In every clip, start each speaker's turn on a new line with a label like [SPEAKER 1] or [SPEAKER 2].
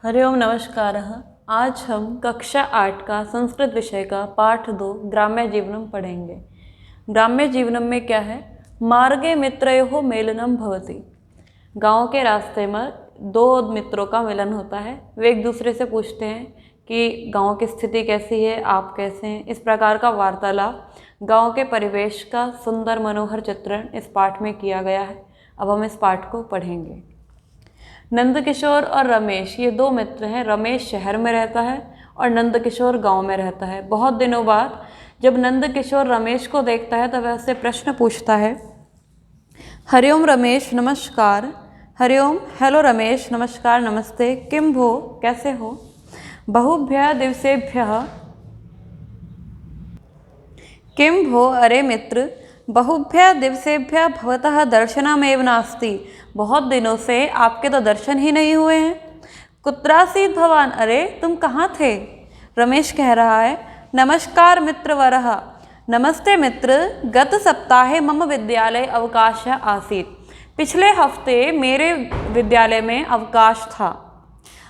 [SPEAKER 1] हरिओम नमस्कार। आज हम कक्षा 8 का संस्कृत विषय का पाठ 2 ग्राम्य जीवनम पढ़ेंगे। ग्राम्य जीवनम में क्या है? मार्गे मित्रयोः मेलनम भवति। गांव के रास्ते में दो मित्रों का मिलन होता है। वे एक दूसरे से पूछते हैं कि गांव की स्थिति कैसी है, आप कैसे हैं। इस प्रकार का वार्तालाप, गांव के परिवेश का सुंदर मनोहर चित्रण इस पाठ में किया गया है। अब हम इस पाठ को पढ़ेंगे। नंदकिशोर और रमेश ये दो मित्र हैं। रमेश शहर में रहता है और नंदकिशोर गांव में रहता है। बहुत दिनों बाद जब नंदकिशोर रमेश को देखता है तो वह उससे प्रश्न पूछता है। हरिओम रमेश नमस्कार। हरिओम, हेलो रमेश, नमस्कार, नमस्ते। किम भो, कैसे हो? बहुभ्यः दिवसेभ्यः। किम भो, अरे मित्र, बहुभ्यः दिवसेभ्यः भवतः दर्शनमेव नास्ति। बहुत दिनों से आपके तो दर्शन ही नहीं हुए हैं। कुत्रासीत् भवान, अरे तुम कहाँ थे? रमेश कह रहा है, नमस्कार मित्रवरः। नमस्ते मित्र, गत सप्ताहे मम विद्यालय अवकाशः आसीत्। पिछले हफ्ते मेरे विद्यालय में अवकाश था।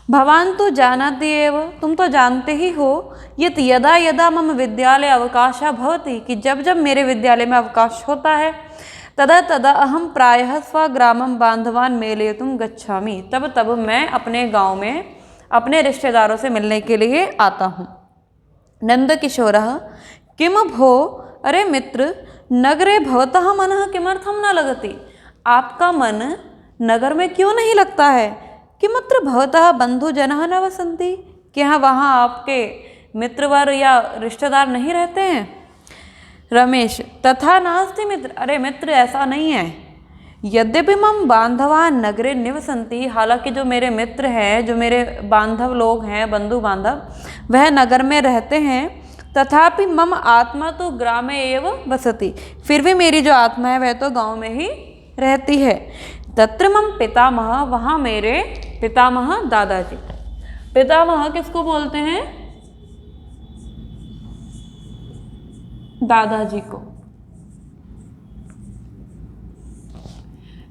[SPEAKER 1] भवान तो जानाति एव, तुम तो जानते ही हो, यत् यदा यदा मम विद्यालय अवकाशः भवति, कि जब जब मेरे विद्यालय में अवकाश होता है, तदा तदा अहम प्रायः स्वग्रामं बान्धवान् मेलयितुं गच्छामि। तब तब मैं अपने गांव में अपने रिश्तेदारों से मिलने के लिए आता हूँ। नंदकिशोरः, किम भो, अरे मित्र, नगरे भवतः मनः किमर्थं न लगति? आपका मन नगर में क्यों नहीं लगता है? किमत्र भवतः बंधुजनः न वसन्ति? क्या वहाँ आपके मित्रवर या रिश्तेदार नहीं रहते हैं? रमेश, तथा नास्ति मित्र, अरे मित्र ऐसा नहीं है। यद्यपि मम बांधवान् नगरे निवसन्ति, हालांकि जो मेरे मित्र हैं, जो मेरे बांधव लोग हैं, बंधु बांधव, वह नगर में रहते हैं। तथापि मम आत्मा तो ग्रामे एव वसति, फिर भी मेरी जो आत्मा है वह तो गांव में ही रहती है। तत्र मम पितामह, वहाँ मेरे पितामह दादाजी। पितामह किसको बोलते हैं? दादाजी को।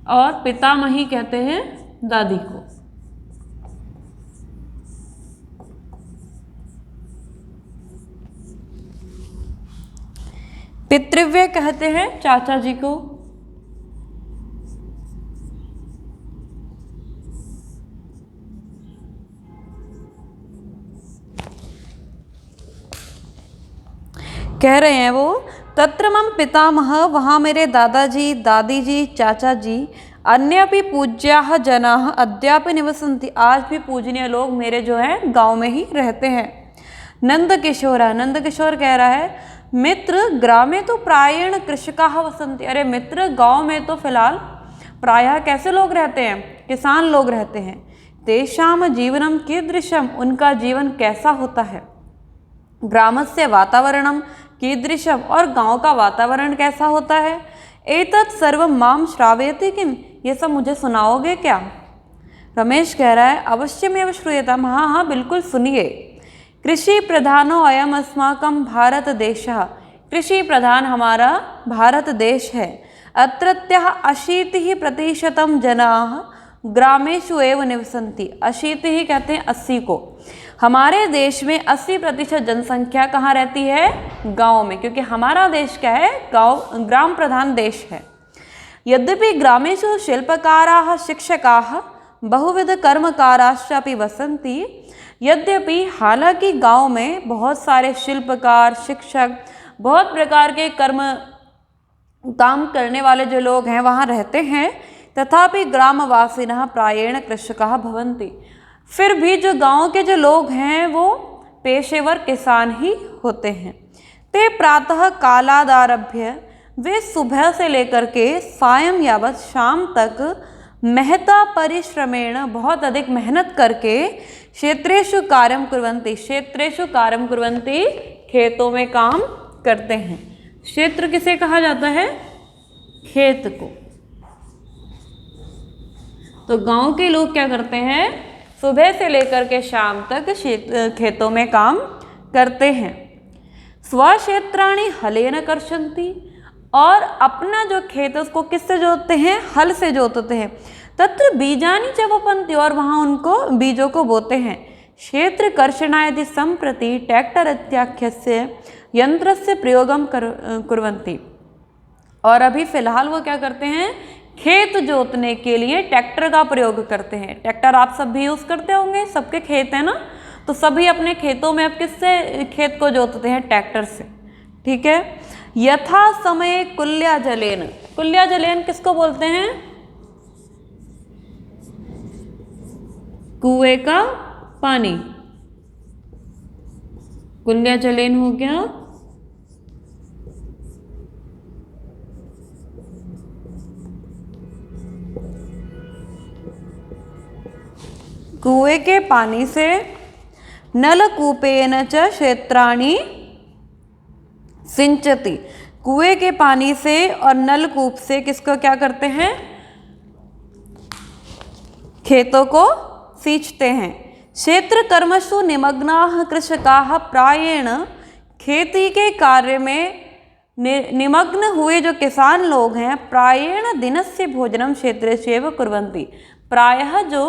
[SPEAKER 1] और पितामही कहते हैं दादी को। पितृव्य कहते हैं चाचा जी को। कह रहे हैं वो, तत्र मम पितामह, वहाँ मेरे दादाजी, दादी जी, चाचा जी, अन्यपि पूज्याः जनाः अद्यापि निवसन्ति, आज भी पूजनीय लोग मेरे जो है गांव में ही रहते हैं। नंदकिशोर, नंदकिशोर कह रहा है, मित्र ग्रामे तो प्रायेण कृषकाः वसन्ति। अरे मित्र, गांव में तो फिलहाल प्रायः कैसे लोग रहते हैं? किसान लोग रहते हैं। तेषां जीवनम कीदृशम, उनका जीवन कैसा होता है? ग्रामस्य वातावरणम कीदृशम, और गांव का वातावरण कैसा होता है? एतत् सर्वं मां श्रावयति किम, ये सब मुझे सुनाओगे क्या? रमेश कह रहा है, अवश्यमेव श्रूयताम, हाँ हाँ बिल्कुल सुनिए। कृषि प्रधानो अयम अस्माकं भारत देशः, कृषि प्रधान हमारा भारत देश है। अत्रत्यः 80% जनाः ग्रामेषु एव निवसन्ति। 80 कहते हैं 80 को। हमारे देश में 80% जनसंख्या कहाँ रहती है? गांव में, क्योंकि हमारा देश क्या है? गांव, ग्राम प्रधान देश है। यद्यपि ग्रामेषु शिल्पकाराः, शिक्षकाः, बहुविध कर्मकाराश्चापि वसन्ति। यद्यपि, हालांकि गांव में बहुत सारे शिल्पकार, शिक्षक, बहुत प्रकार के काम करने वाले जो लोग हैं वहाँ रहते हैं। तथापि ग्रामवासिनः प्रायेण कृषकाः भवन्ति, फिर भी जो गांव के जो लोग हैं वो पेशेवर किसान ही होते हैं। ते प्रातः कालादारभ्य, वे सुबह से लेकर के सायं यावत, शाम तक, महता परिश्रमेण, बहुत अधिक मेहनत करके, क्षेत्रेषु कार्यं कुर्वन्ति, क्षेत्रेषु कार्यं कुर्वन्ति, खेतों में काम करते हैं। क्षेत्र किसे कहा जाता है? खेत को। तो गांव के लोग क्या करते हैं? सुबह से लेकर के शाम तक खेतों में काम करते हैं। स्वक्षेत्राणि हलेन कर्षन्ति, और अपना जो खेत है उसको किससे जोतते हैं? हल से जोतते हैं। तत्र बीजानि च वपन्ति, और वहाँ उनको बीजों को बोते हैं। क्षेत्र कर्षणाय संप्रति ट्रैक्टर इत्याख्यस्य यंत्रस्य प्रयोगम कुर्वन्ति, और अभी फिलहाल वो क्या करते हैं, खेत जोतने के लिए ट्रैक्टर का प्रयोग करते हैं। ट्रैक्टर आप सब भी यूज़ करते होंगे, सबके खेत है ना, तो सभी अपने खेतों में अब किससे खेत को जोतते हैं, ट्रैक्टर से। ठीक है। यथा समय कुल्या जलेन, कुल्या जलेन किसको बोलते हैं, कुएं का पानी, कुल्या जलेन हो गया। कुएं के पानी से, नलकूपेन च क्षेत्राणि सिंचति, कुएं के पानी से और नलकूप से किसको क्या करते हैं, खेतों को सींचते हैं। क्षेत्र कर्मसु निमग्नाः कृषकाः प्रायेण, खेती के कार्य में निमग्न हुए जो किसान लोग हैं, प्रायेण दिनस्य भोजनम क्षेत्रेषु कुर्वन्ति, प्रायः जो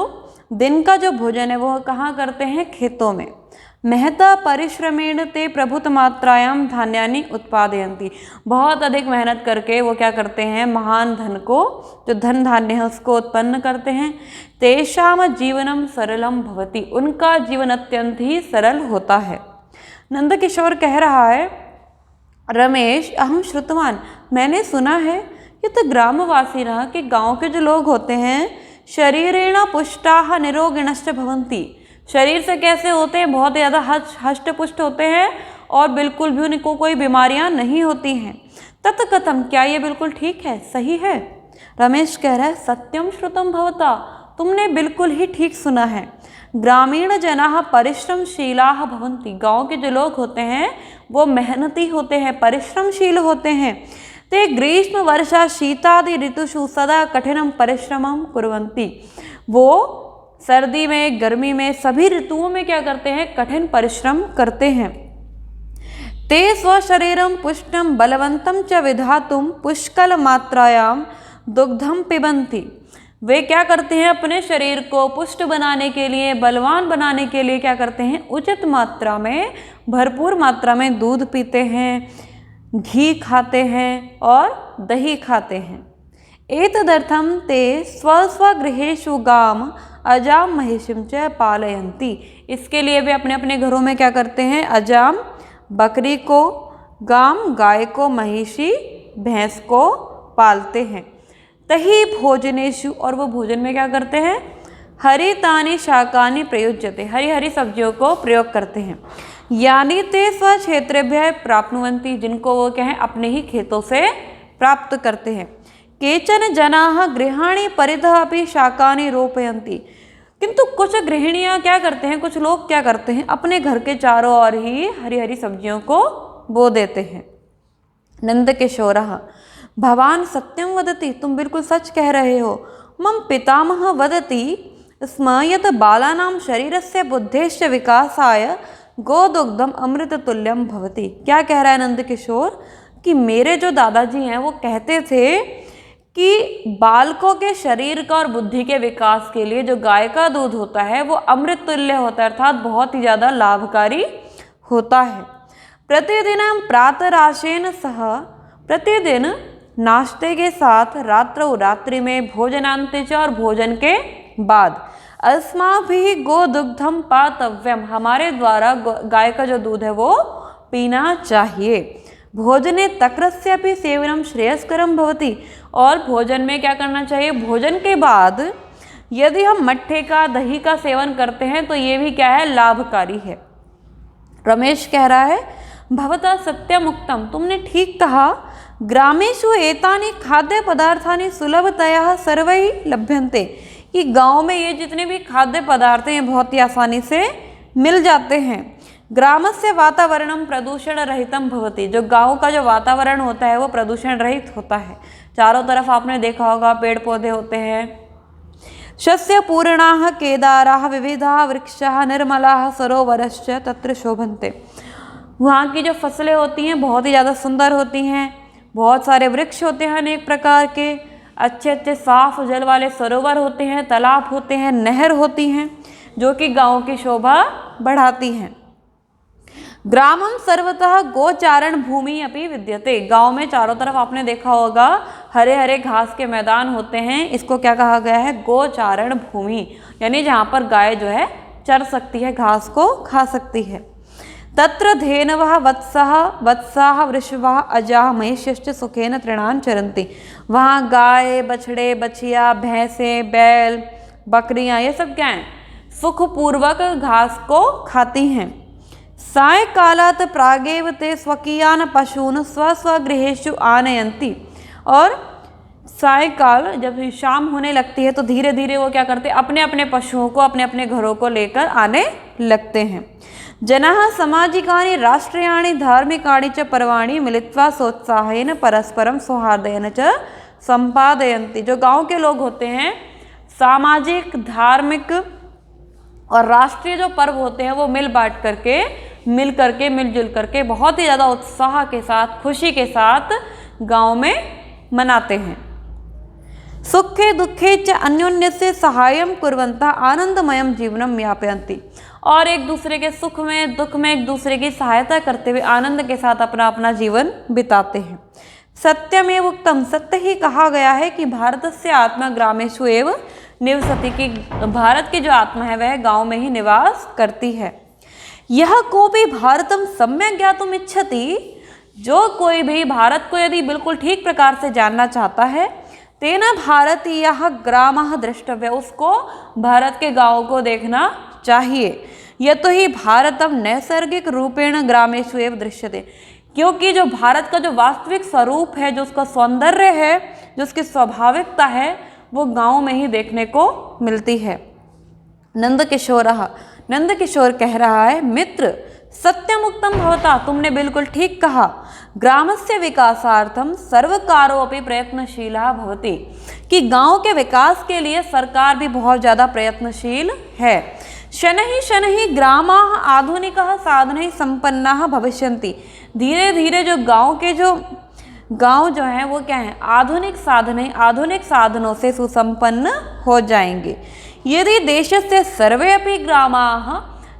[SPEAKER 1] दिन का जो भोजन है वो कहाँ करते हैं, खेतों में। महता परिश्रमेण ते प्रभुत मात्रायाम धान्यानि उत्पादयन्ति, बहुत अधिक मेहनत करके वो क्या करते हैं, महान धन को, जो धन धान्य है उसको उत्पन्न करते हैं। तेषाम जीवनम सरलम भवति, उनका जीवन अत्यंत ही सरल होता है। नंद किशोर कह रहा है, रमेश अहम श्रुतवान, मैंने सुना है कि तो ग्रामवासी रहा कि गांव के जो लोग होते हैं, शरीरेण पुष्टाः निरोगिणश्च भवन्ति, शरीर से कैसे होते हैं, बहुत ज़्यादा हष्ट पुष्ट होते हैं और बिल्कुल भी उनको कोई बीमारियां नहीं होती हैं। तत्कथम, क्या ये बिल्कुल ठीक है, सही है। रमेश कह रहा है, सत्यम श्रुतम भवता, तुमने बिल्कुल ही ठीक सुना है। ग्रामीण जनाः परिश्रमशीलाः भवन्ति, गाँव के जो लोग होते हैं वो मेहनती होते हैं, परिश्रमशील होते हैं। ते ग्रीष्म वर्षा शीतादि ऋतुषु सदा कठिनम परिश्रमम कुर्वन्ति, वो सर्दी में, गर्मी में, सभी ऋतुओं में क्या करते हैं, कठिन परिश्रम करते हैं। ते स्वशरीरम पुष्टम बलवंतम च विधातुम पुष्कल मात्रायाम दुग्धम पिबन्ति, वे क्या करते हैं, अपने शरीर को पुष्ट बनाने के लिए, बलवान बनाने के लिए क्या करते हैं, उचित मात्रा में, भरपूर मात्रा में दूध पीते हैं, घी खाते हैं और दही खाते हैं। एतदर्थम ते स्वस्वगृहेषु गाम अजाम महिषिम च पालयन्ति, इसके लिए वे अपने अपने घरों में क्या करते हैं, अजाम बकरी को, गाम गाय को, महिषी भैंस को पालते हैं। तही भोजनेषु, और वो भोजन में क्या करते हैं, हरितानि शाकानि प्रयुज्यते, हरी हरी सब्जियों को प्रयोग करते हैं। यानी ते स्वक्षेत्रेभ्यः प्राप्नुवन्ति, जिनको वो क्या है, अपने ही खेतों से प्राप्त करते हैं। केचन जनाः गृहाणि परितः अपि शाकानि रोपयन्ति, किंतु कुछ गृहिणियाँ क्या करते हैं, कुछ लोग क्या करते हैं, अपने घर के चारों ओर ही हरी हरी सब्जियों को बो देते हैं। नंद किशोरः, भवान सत्यम वदति, तुम बिल्कुल सच कह रहे हो। मम पितामह वदति स्म यत् बालानां शरीरस्य बुद्धेश्च विकासाय गोदुग्धम अमृततुल्यम भवति, क्या कह रहा है नंद किशोर, कि मेरे जो दादाजी हैं वो कहते थे कि बालकों के शरीर का और बुद्धि के विकास के लिए जो गाय का दूध होता है वो अमृत तुल्य होता है, अर्थात बहुत ही ज़्यादा लाभकारी होता है। प्रतिदिन प्रातराशेन सह, प्रतिदिन नाश्ते के साथ, रात्रि में, भोजनांते च, और भोजन के बाद, अस्माभिः गोदुग्धम पातव्यम, हमारे द्वारा गाय का जो दूध है वो पीना चाहिए। भोजने तक्रस्यापि सेवनम श्रेयस्करम भवति, और भोजन में क्या करना चाहिए, भोजन के बाद यदि हम मट्ठे का, दही का सेवन करते हैं तो ये भी क्या है, लाभकारी है। रमेश कह रहा है, भवता सत्यमुक्तम, तुमने ठीक कहा। ग्रामेषु एतानि खाद्य पदार्थानि सुलभतया सर्वैः लभ्यन्ते, कि गांव में ये जितने भी खाद्य पदार्थ हैं बहुत ही आसानी से मिल जाते हैं। ग्रामस्य वातावरणम प्रदूषण रहितम भवति, जो गांव का जो वातावरण होता है वो प्रदूषण रहित होता है, चारों तरफ आपने देखा होगा पेड़ पौधे होते हैं। शस्य पूर्णाः केदाराः विविधाः वृक्षाः निर्मलाः सरोवरश्च तत्र शोभन्ते, वहाँ की जो फसलें होती हैं बहुत ही ज़्यादा सुंदर होती हैं, बहुत सारे वृक्ष होते हैं अनेक प्रकार के, अच्छे अच्छे साफ जल वाले सरोवर होते हैं, तालाब होते हैं, नहर होती हैं, जो कि गाँव की शोभा बढ़ाती हैं। ग्रामम सर्वतः गोचारण भूमि अपि विद्यते। गांव में चारों तरफ आपने देखा होगा हरे हरे घास के मैदान होते हैं। इसको क्या कहा गया है? गोचारण भूमि, यानी जहाँ पर गाय जो है चर सकती है, घास को खा सकती है। तत्र धेनवः वत्साः वृषभाः अजाः महिष्यश्च सुखेन तृणान् चरन्ति। वहाँ गाय, बछड़े, बछिया, भैंसें, बैल, बकरियाँ, ये सब क्या हैं? सुखपूर्वक घास को खाती हैं। सायंकालात् प्रागेव ते स्वकीयान् पशून् स्वस्वगृहेषु आनयन्ति। और सायंकाल जब शाम होने लगती है तो धीरे धीरे वो क्या करते हैं? अपने अपने पशुओं को अपने अपने घरों को लेकर आने लगते हैं। जनाः सामाजिकानि राष्ट्रीयाणि धार्मिकाणि च पर्वाणि मिलित्वा सोत्साहेन परस्परं सौहार्देन च संपादयन्ति। जो गांव के लोग होते हैं सामाजिक, धार्मिक और राष्ट्रीय जो पर्व होते हैं वो मिल करके मिलजुल करके बहुत ही ज़्यादा उत्साह के साथ, खुशी के साथ गांव में मनाते हैं। सुखे दुखे च अन्योन्यस्य सहायं कुर्वन्तः आनंदमयं जीवनं यापयन्ति। और एक दूसरे के सुख में, दुख में एक दूसरे की सहायता करते हुए आनंद के साथ अपना अपना जीवन बिताते हैं। सत्यमेव उक्तम, सत्य ही कहा गया है कि भारतस्य आत्मा ग्रामेषु एव निवसति, कि भारत की जो आत्मा है वह गांव में ही निवास करती है। यह कोपि भारतम सम्यक ज्ञातुम इच्छति, जो कोई भी भारत को यदि बिल्कुल ठीक प्रकार से जानना चाहता है, तेना भारतीयः ग्रामः द्रष्टव्य, उसको भारत के गाँव को देखना चाहिए। यतो ही भारतम नैसर्गिक रूपेण ग्रामेषु एव दृश्यते, क्योंकि जो भारत का जो वास्तविक स्वरूप है, जो उसका सौंदर्य है, जो उसकी स्वाभाविकता है, वो गांव में ही देखने को मिलती है। नंद किशोर कह रहा है, मित्र सत्यमुक्तम भवता, तुमने बिल्कुल ठीक कहा। ग्रामस्य विकासार्थम सर्वकारोपि प्रयत्नशीला भवति, कि गांव के विकास के लिए सरकार भी बहुत ज़्यादा प्रयत्नशील है। शनैः शनैः ग्रामाः आधुनिकः साधनैः सम्पन्नाः भविष्यन्ति। धीरे धीरे जो गांव जो है वो क्या है? आधुनिक साधनों से सुसंपन्न हो जाएंगे। यदि देशस्य सर्वे अपि ग्रामाः,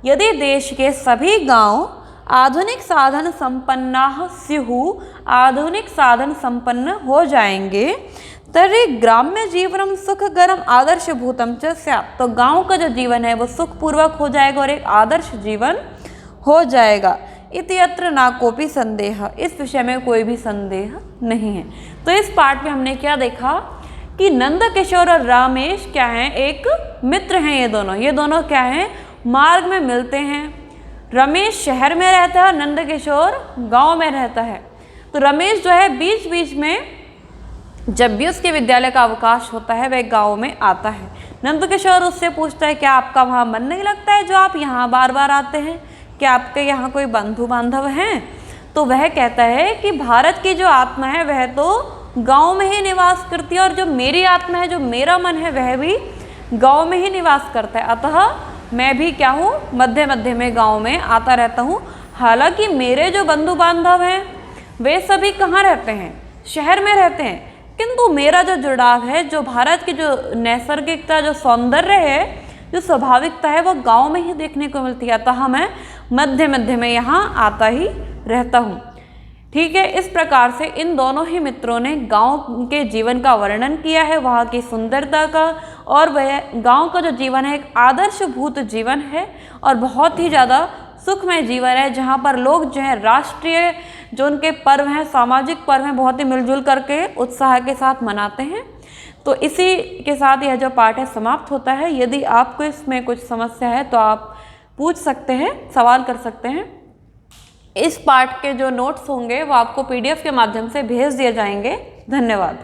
[SPEAKER 1] यदि देश के सभी गांव आधुनिक साधन संपन्नाः स्युः, आधुनिक साधन संपन्न हो जाएंगे, तर्हि ग्राम्य जीवनम सुखकरम आदर्शभूतम च स्यात्। तो गांव का जो जीवन है वो सुखपूर्वक हो जाएगा और एक आदर्श जीवन हो जाएगा। इत्यत्र ना कोपि संदेह, इस विषय में कोई भी संदेह नहीं है। तो इस पार्ट में हमने क्या देखा कि नंद किशोर और रमेश क्या हैं? एक मित्र हैं। ये दोनों क्या हैं? मार्ग में मिलते हैं। रमेश शहर में रहता है, नंद किशोर गांव में रहता है। तो रमेश जो है बीच बीच में जब भी उसके विद्यालय का अवकाश होता है वह गांव में आता है। नंद किशोर उससे पूछता है, क्या आपका वहाँ मन नहीं लगता है जो आप यहाँ बार बार आते हैं? क्या आपके यहाँ कोई बंधु बांधव हैं? तो वह कहता है कि भारत की जो आत्मा है वह तो गांव में ही निवास करती है, और जो मेरी आत्मा है, जो मेरा मन है, वह भी गांव में ही निवास करता है। अतः मैं भी क्या हूँ? मध्य मध्य में गांव में आता रहता हूँ। हालांकि मेरे जो बंधु बांधव हैं वे सभी कहाँ रहते हैं? शहर में रहते हैं, किंतु मेरा जो जुड़ाव है, जो भारत की जो नैसर्गिकता, जो सौंदर्य है, जो स्वाभाविकता है, वो गांव में ही देखने को मिलती है। अतः मैं मध्य मध्य में यहाँ आता ही रहता हूँ। ठीक है, इस प्रकार से इन दोनों ही मित्रों ने गांव के जीवन का वर्णन किया है, वहाँ की सुंदरता का, और वह गांव का जो जीवन है एक आदर्शभूत जीवन है और बहुत ही ज़्यादा सुखमय जीवन है, जहाँ पर लोग जो है राष्ट्रीय जो उनके पर्व हैं, सामाजिक पर्व हैं, बहुत ही मिलजुल करके उत्साह के साथ मनाते हैं। तो इसी के साथ यह जो पाठ है समाप्त होता है। यदि आपको इसमें कुछ समस्या है तो आप पूछ सकते हैं, सवाल कर सकते हैं। इस पाठ के जो नोट्स होंगे वो आपको PDF के माध्यम से भेज दिए जाएंगे। धन्यवाद।